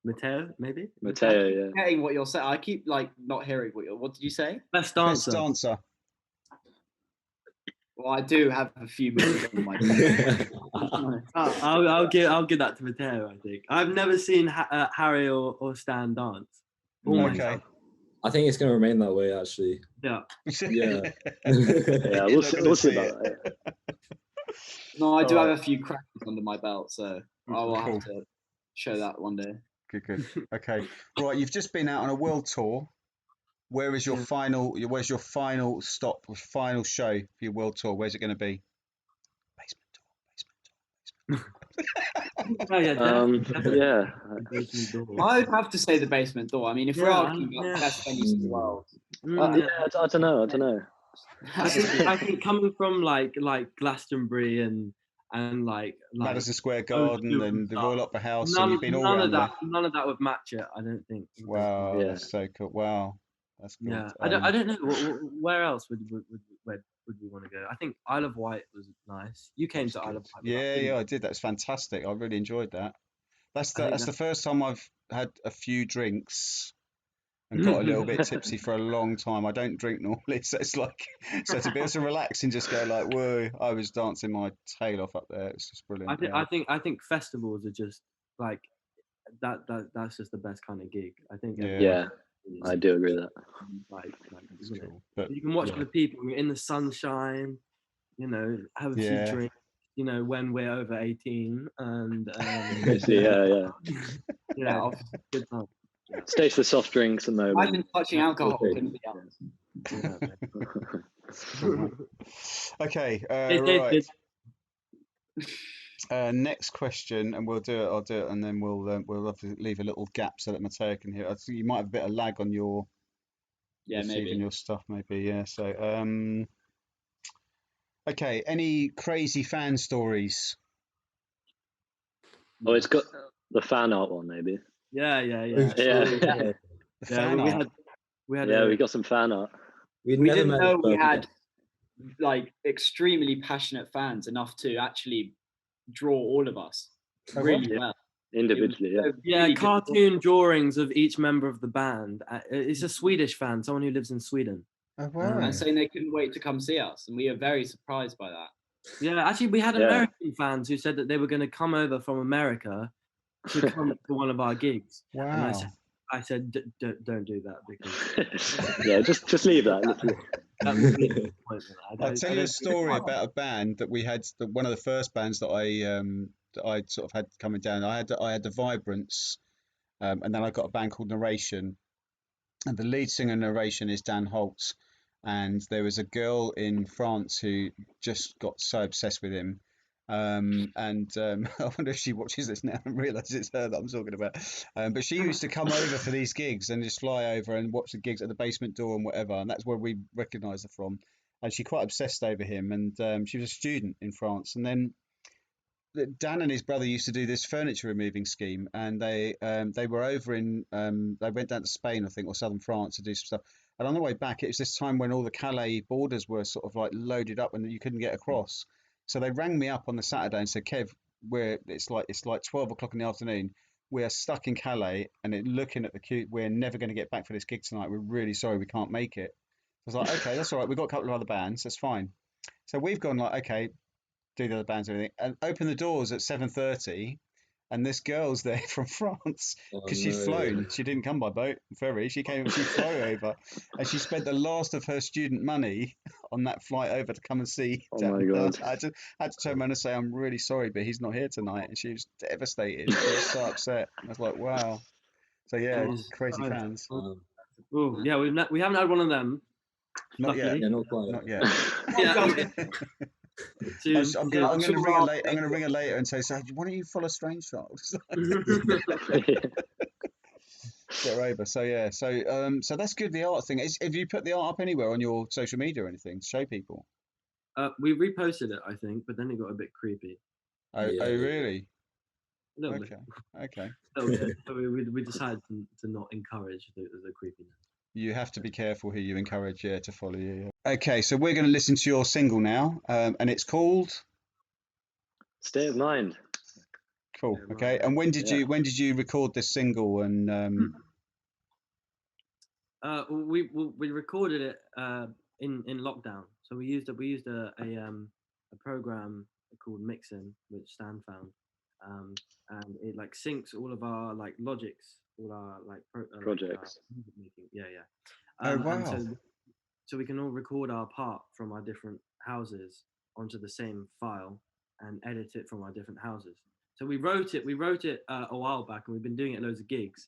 Matteo, maybe? Matteo, yeah. Getting what you're saying. I keep not hearing what did you say? Best answer. Best answer. Well, I do have a few moves on my I'll give that to Matteo, I think. I've never seen Harry or Stan dance. Okay. I think it's going to remain that way, actually. Yeah. Yeah. Yeah, we'll see about that. No, I do have a few cracks under my belt, so I will have to show that one day. Good. Okay. Right, you've just been out on a world tour. Where's your final stop, final show for your world tour? Where's it going to be? Yeah. I'd have to say the basement door. I mean, if we're arguing about the best venues in the world. I don't know. I think coming from like Glastonbury and like Madison Square Garden and the Royal Opera House, and you've been all around there. None of that would match it, I don't think. Wow, that's so cool. Wow, that's cool. Yeah, I don't know. Where else would we want to go? I think Isle of Wight was nice. You came to Isle of Wight. Yeah, I did. That's fantastic. I really enjoyed that. That's the first time I've had a few drinks and got a little bit tipsy for a long time. I don't drink normally, so it's like to be able to relax and just go like, whoa! I was dancing my tail off up there. It's just brilliant. I think festivals are just like that. That's just the best kind of gig. I think. Yeah, I do agree with that. Like cool. But you can watch the people. We're in the sunshine. Have a few drinks. When we're over 18, and yeah, good time. Stays for soft drinks and those. I've been touching alcohol. Okay, right. Next question, and I'll do it, and then we'll have to leave a little gap so that Matteo can hear. I think you might have a bit of lag on your receiving your stuff, maybe. Yeah. So, okay. Any crazy fan stories? Oh, it's got the fan art one, maybe. Yeah. The fan art. We got some fan art. We didn't know we had like extremely passionate fans enough to actually draw all of us really well individually. Cartoon drawings of each member of the band. It's a Swedish fan, someone who lives in Sweden. Oh, wow. And saying they couldn't wait to come see us, and we are very surprised by that. Yeah, actually, we had American fans who said that they were going to come over from America to come to one of our gigs. Wow. And I said don't do that just because leave that. I'll tell you a story about a band that we had. One of the first bands that I sort of had coming down. I had the Vibrants, and then I got a band called Narration, and the lead singer Narration is Dan Holtz, and there was a girl in France who just got so obsessed with him. I wonder if she watches this now and realizes it's her that I'm talking about. But she used to come over for these gigs and just fly over and watch the gigs at the basement door and whatever, and that's where we recognised her from. And she quite obsessed over him, and she was a student in France. And then Dan and his brother used to do this furniture removing scheme, and they were over in they went down to Spain, I think, or southern France to do some stuff. And on the way back, it was this time when all the Calais borders were sort of like loaded up and you couldn't get across. So they rang me up on the Saturday and said, "Kev, it's like 12 o'clock in the afternoon. We are stuck in Calais, and looking at the queue, we're never going to get back for this gig tonight. We're really sorry, we can't make it." I was like, "Okay, that's all right. We've got a couple of other bands. That's fine." So we've gone like, "Okay, do the other bands and everything," and open the doors at 7:30, and this girl's there from France because she'd flown. She didn't come by boat, ferry. She flew over, and she spent the last of her student money on that flight over to come and see. Oh my God. I just had to turn around and say, "I'm really sorry, but he's not here tonight," and she was devastated. She was so upset. I was like, "Wow." So yeah, crazy fans. Oh yeah, we haven't had one of them. Not yet. Yeah, not quite. Not yet. Yeah. I'm going to ring her later and say, "So why don't you follow Strange Child?" Get her over. So yeah, so that's good. The art thing is. Have you put the art up anywhere on your social media or anything to show people? We reposted it, I think, but then it got a bit creepy. Oh, Yeah. oh really? A little bit. Okay. So we decided to not encourage the creepiness. You have to be careful who you encourage, to follow you. Okay, so we're going to listen to your single now, and it's called State of Mind. Cool. Okay, and when did you record this single? And we recorded it in lockdown. So we used a program called Mixin, which Stan found, and it like syncs all of our like Logics, all our like projects. Music making. Yeah. Oh wow! And so we can all record our part from our different houses onto the same file and edit it from our different houses. So we wrote it a while back, and we've been doing it at loads of gigs.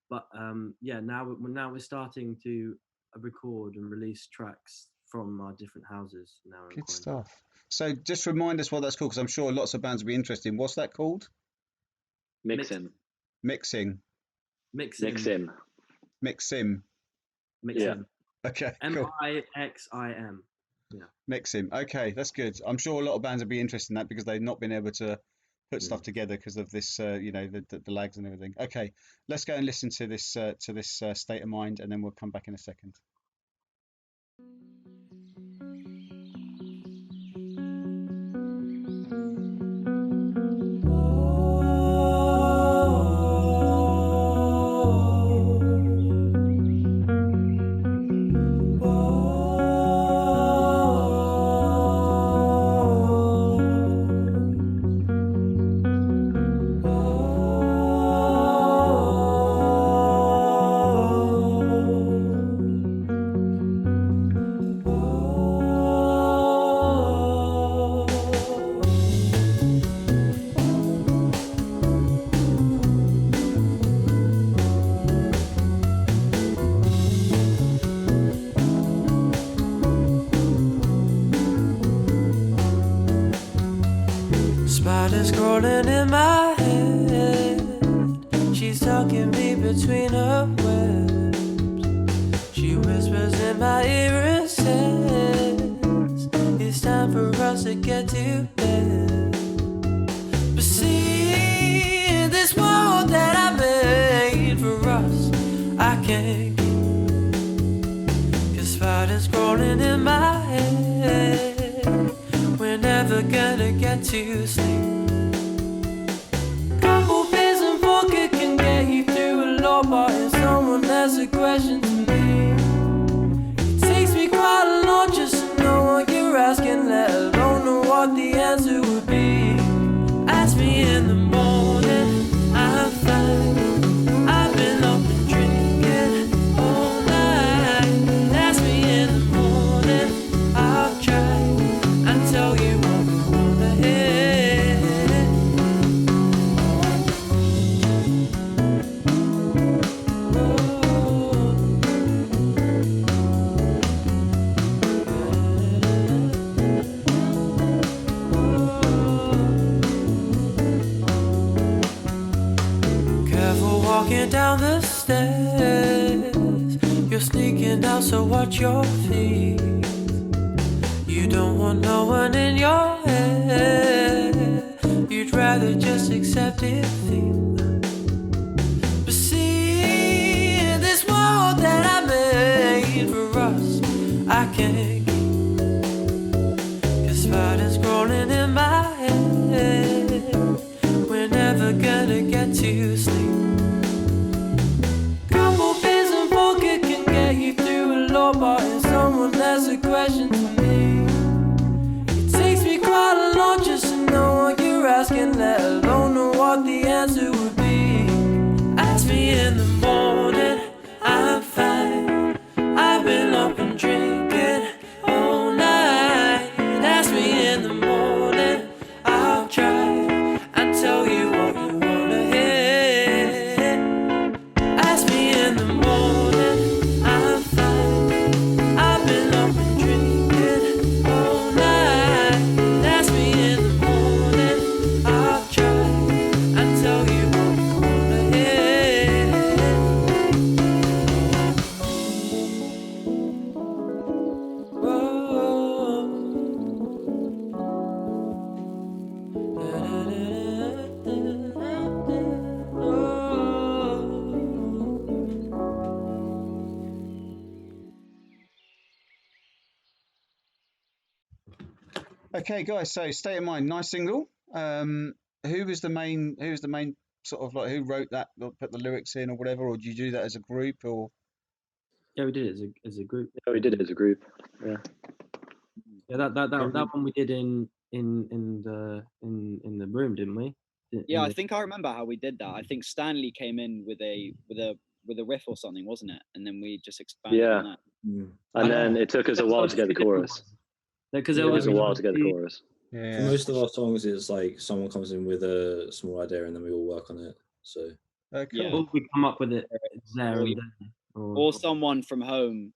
But now we're starting to record and release tracks from our different houses now. Good stuff. So just remind us what that's called, because I'm sure lots of bands will be interested. What's that called? Mixin. Mixing. Mixin. Mixim. Yeah. Okay. Cool. Mixim. Yeah. Mixim. Okay, that's good. I'm sure a lot of bands will be interested in that because they've not been able to put stuff together because of this, the lags and everything. Okay, let's go and listen to this State of Mind, and then we'll come back in a second. Spiders crawling in my head. She's tucking me between her webs. She whispers in my ear and says, "It's time for us to get to bed." But see, in this world that I made for us, I can't keep. 'Cause spiders crawling in my head. We're never gonna get to sleep. Couple beers and vodka can get you through a lot, but if someone has a question to me, it takes me quite a lot just to know what you're asking, let alone know what the answer would be. Ask me in the morning, I'm fine. I've been up and drinking all night. Ask me in the morning, I'll try and tell you what you wanna hear. Oh, down the stairs. You're sneaking out, so watch your feet. You don't want no one in your head. You'd rather just accept defeat. But see, this world that I made for us, I can't keep. 'Cause spiders crawling in my head. We're never gonna get to sleep. Couple beers and vodka can get you through a lot, but if someone asks a question to me, it takes me quite a lot just to know what you're asking, let alone know what the answer would be. Ask me in the morning, I'm fine. I've been up and drinking all night. Ask me in the morning, I'll try and tell you what you wanna hear. Ask me in the morning, I'm fine. I've been up and drinking all night. Ask me in the morning, I'll try and tell you what you wanna hear. Okay, guys. So, State of Mind, nice single. Who was the main sort of like who wrote that, or put the lyrics in, or whatever, or did you do that as a group, or? Yeah, we did it as a group. Yeah, we did it as a group. Yeah. Yeah, that one we did in the room, didn't we? Yeah, I think I remember how we did that. I think Stanley came in with a riff or something, wasn't it? And then we just expanded on that. And then it took us a while to get the chorus. Because it was a while to get the chorus. Yeah. For most of our songs, it's like someone comes in with a small idea and then we all work on it. So cool. Yeah. Or we come up with it there and then. Or someone from home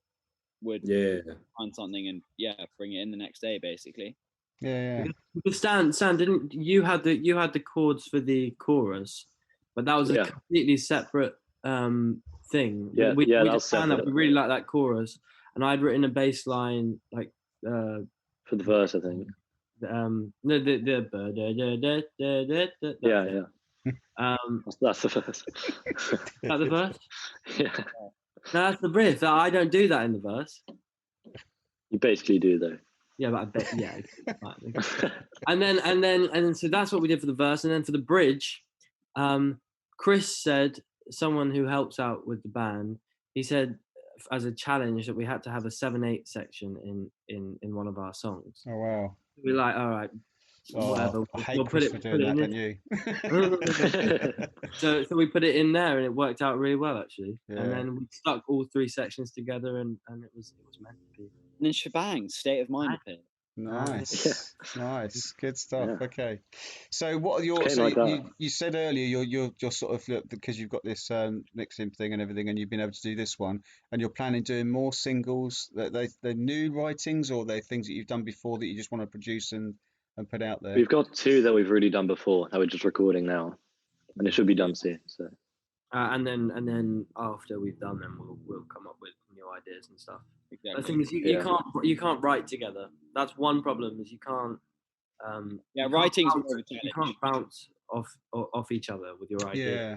would yeah find something and bring it in the next day, basically. Yeah. Because Stan, didn't you had the chords for the chorus, but that was a completely separate thing. We just found that we really like that chorus, and I'd written a bass line like for the verse, I think. That's the verse. Is that the verse? Yeah. No, that's the riff. I don't do that in the verse. You basically do though. Yeah, but I bet and then so that's what we did for the verse, and then for the bridge, Chris said, someone who helps out with the band, he said as a challenge that we had to have a 7/8 section in one of our songs. Oh wow. We're like, all right, whatever. I hate Chris for doing that, don't you? So we put it in there, and it worked out really well actually. Yeah. And then we stuck all three sections together, and it was meant to be. And then shebang, State of Mind appeared. Nice, nice, good stuff. Yeah. Okay, so what are your? So you said earlier you're sort of, because you've got this mixing thing and everything, and you've been able to do this one, and you're planning doing more singles. They're new writings, or they're things that you've done before that you just want to produce and put out there. We've got 2 that we've really done before that we're just recording now, and it should be done soon. So. And then after we've done them, we'll come up with new ideas and stuff. Exactly. The thing is, you can't write together. That's one problem. Is you can't. Writing's you can't bounce off each other with your ideas. Yeah,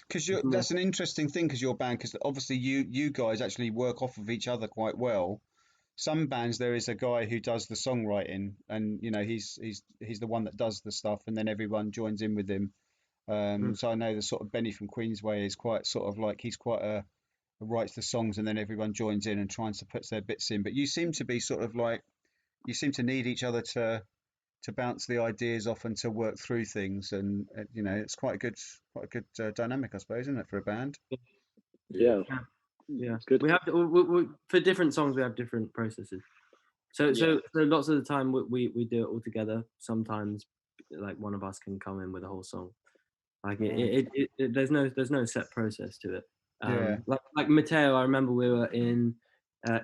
because that's an interesting thing, because your band, because obviously you guys actually work off of each other quite well. Some bands, there is a guy who does the songwriting, and he's the one that does the stuff, and then everyone joins in with him. So I know the sort of Benny from Queensway is quite sort of like, he's quite writes the songs and then everyone joins in and tries to put their bits in. But you seem to be sort of like, you seem to need each other to bounce the ideas off and to work through things, and it's quite a good dynamic, I suppose, isn't it, for a band? Yeah. It's good. We have for different songs we have different processes. So lots of the time we do it all together. Sometimes like one of us can come in with a whole song. Like there's no set process to it. Like Matteo, I remember we were in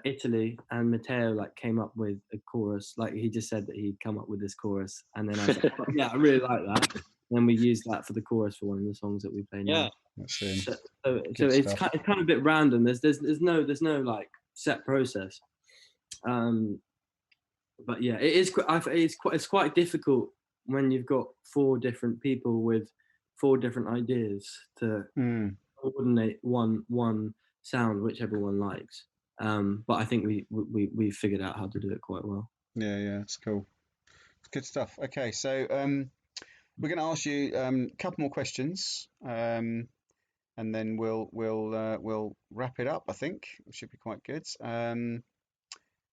Italy, and Matteo like came up with a chorus. Like he just said that he'd come up with this chorus, and then I was like, yeah, I really like that. then we use that for the chorus for one of the songs that we play now. That's so it's kind of a bit random. There's no like set process. But yeah, it's quite difficult when you've got 4 different people with 4 different ideas to coordinate one sound which everyone likes. But I think we figured out how to do it quite well. Yeah, it's cool. It's good stuff. Okay, so we're going to ask you a couple more questions, and then we'll wrap it up. I think it should be quite good.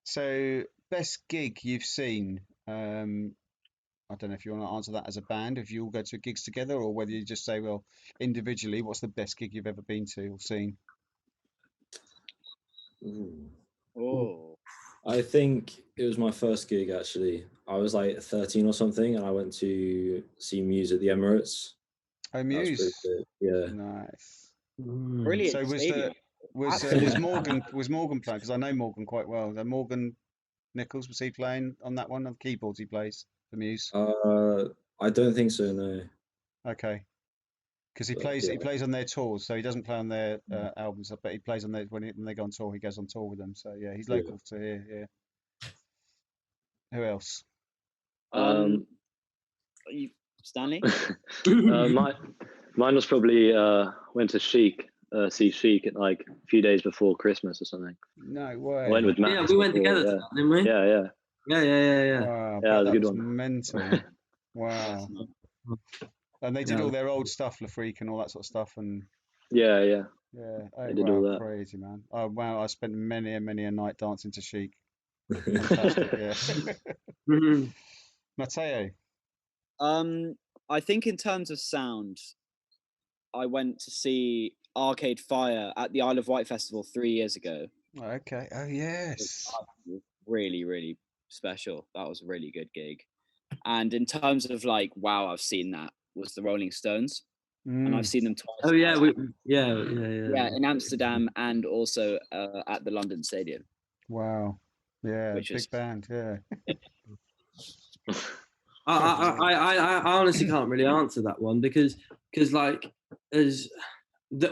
So best gig you've seen. I don't know if you want to answer that as a band, if you all go to gigs together, or whether you just say, well, individually, what's the best gig you've ever been to or seen? Oh, I think it was my first gig, actually. I was like 13 or something, and I went to see Muse at the Emirates. Oh, Muse. Yeah. Nice. Brilliant. So was Morgan playing? Because I know Morgan quite well. Morgan Nichols, was he playing on that one? On the keyboards he plays for Muse? I don't think so, no. Okay. Because he plays on their tours, so he doesn't play on their albums, but he plays on their when they go on tour. He goes on tour with them, so yeah, he's local to here. Yeah. Who else? Stanley. Mine was probably went to see Chic at like a few days before Christmas or something. No way. I went with Matt. Yeah, we went together, didn't we? Yeah. Wow, yeah, it was a good was one. Mental. Wow. And they did all their old stuff, La Freak and all that sort of stuff, and yeah. Oh, they did all that. Crazy, man. Oh wow, I spent many a night dancing to Chic. Fantastic, yeah. Matteo. I think in terms of sound, I went to see Arcade Fire at the Isle of Wight Festival 3 years ago. Okay. Oh yes. Really, really special. That was a really good gig. And in terms of like, wow, I've seen that, was the Rolling Stones, and I've seen them twice. Oh yeah, yeah, in Amsterdam and also at the London Stadium. Wow, yeah, big band, yeah. I honestly can't really answer that one because like there's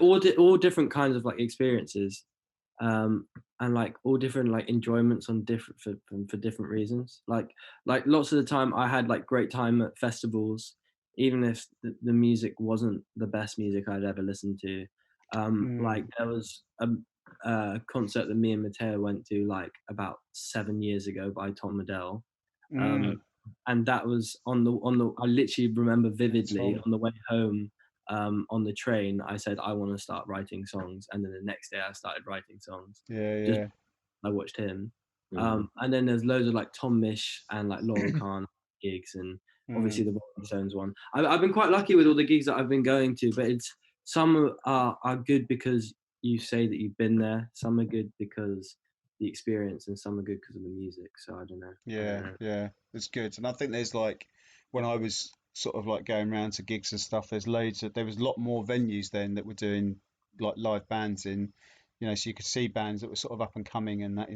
all different kinds of like experiences, and like all different like enjoyments on different for different reasons. Like lots of the time I had like great time at festivals, even if the music wasn't the best music I'd ever listened to. Like there was a concert that me and Matteo went to like about 7 years ago by Tom Modell. And that was on the I literally remember vividly on the way home, on the train, I said I want to start writing songs, and then the next day I started writing songs. I watched him. And then there's loads of like Tom Misch and like Laurel Khan gigs, and obviously the Rolling Stones one. I've been quite lucky with all the gigs that I've been going to, but some are good because you say that you've been there, some are good because the experience, and some are good because of the music. So I don't know. Yeah, it's good. And I think there's like, when I was sort of like going around to gigs and stuff, there was a lot more venues then that were doing like live bands in, so you could see bands that were sort of up and coming and that,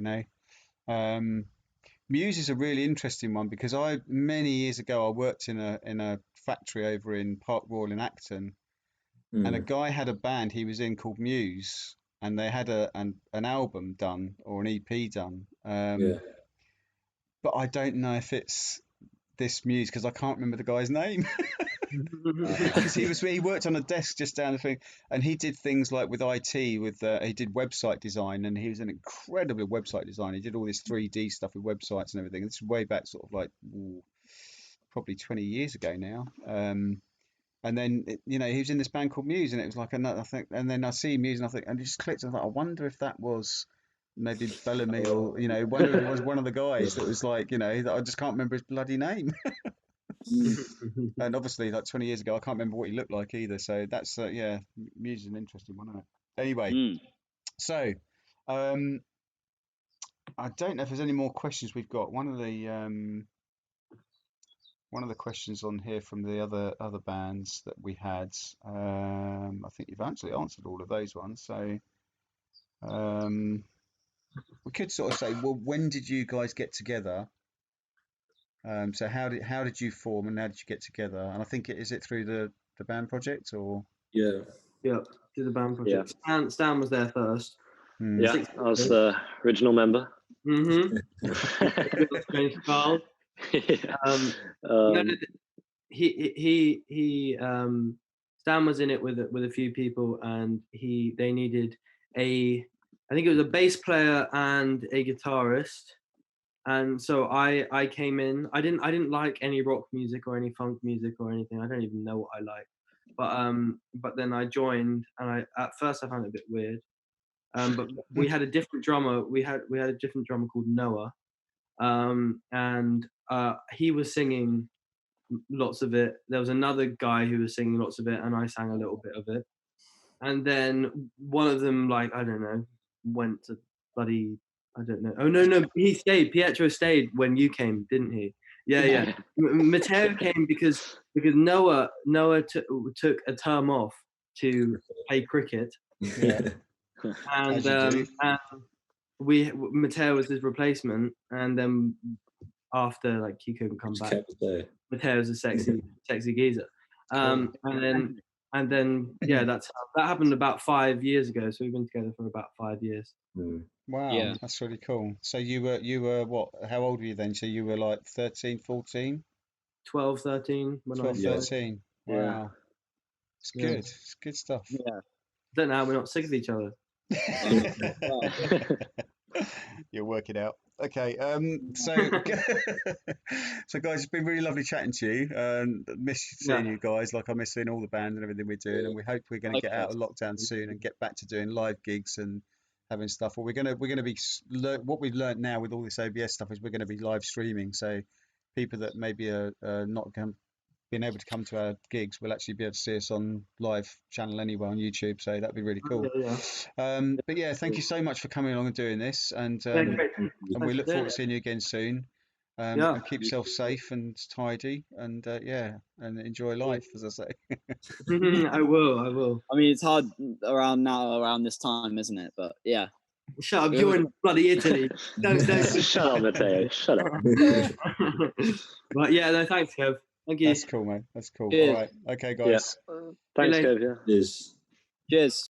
Muse is a really interesting one because many years ago I worked in a factory over in Park Royal in Acton, and a guy had a band he was in called Muse, and they had an album done or an EP done. But I don't know if it's this Muse because I can't remember the guy's name. Because he worked on a desk just down the thing, and he did things like with IT, he did website design, and he was an incredible website designer. He did all this 3D stuff with websites and everything. This is way back, sort of like probably 20 years ago now. And then he was in this band called Muse, and it was like another thing. And then I see Muse, and it just clicked. And I thought, I wonder if that was maybe Bellamy, or wonder if it was one of the guys that was like, that I just can't remember his bloody name. And obviously, like 20 years ago, I can't remember what he looked like either. So that's Muse is an interesting one, isn't it? Anyway, so I don't know if there's any more questions we've got. One of the questions on here from the other bands that we had, I think you've actually answered all of those ones. So we could sort of say, well, when did you guys get together? So how did you form and how did you get together? And I think is it through the band project or? Yeah. Yeah, through the band project. Stan was there first. Yeah, I was the original member. Mm-hmm. Strange Carl. He Stan was in it with a few people, and they needed I think it was a bass player and a guitarist. And so I came in. I didn't like any rock music or any funk music or anything. I don't even know what I like. But then I joined, and at first I found it a bit weird. But we had a different drummer. We had a different drummer called Noah, and he was singing lots of it. There was another guy who was singing lots of it, and I sang a little bit of it. And then one of them, like, I don't know, went to bloody, I don't know. Oh no, he stayed. Pietro stayed when you came, didn't he? Yeah. Matteo came because Noah took a term off to play cricket. Yeah. And Matteo was his replacement, and then after, like, he couldn't come back. Matteo's a sexy geezer. And then that happened about 5 years ago. So we've been together for about 5 years. Wow, that's really cool. So you were what? How old were you then? So you were like 13, 14? 12, 13 when 12, 13. Wow. Yeah. It's good. It's good stuff. Yeah. I don't know how we're not sick of each other. You'll work it out. Okay. So guys, it's been really lovely chatting to you. Miss seeing you guys, like I miss seeing all the bands and everything we're doing, and we hope we're going to get out of lockdown soon and get back to doing live gigs and having stuff. Well, we're going to be what we've learned now with all this OBS stuff is we're going to be live streaming. So people that maybe are not being able to come to our gigs will actually be able to see us on live channel anyway on YouTube. So that'd be really cool. But yeah, thank you so much for coming along and doing this, and we look forward to seeing you again soon. And keep yourself safe and tidy, and and enjoy life, as I say. I will. I mean, it's hard around this time, isn't it? But yeah. Shut up! You're in bloody Italy. Don't. Shut up, Matteo. Shut up. But yeah, no, thanks, Kev. Thank you. That's cool, mate. That's cool. Cheers. All right. Okay, guys. Thanks, Kev. Yeah. Cheers. Cheers.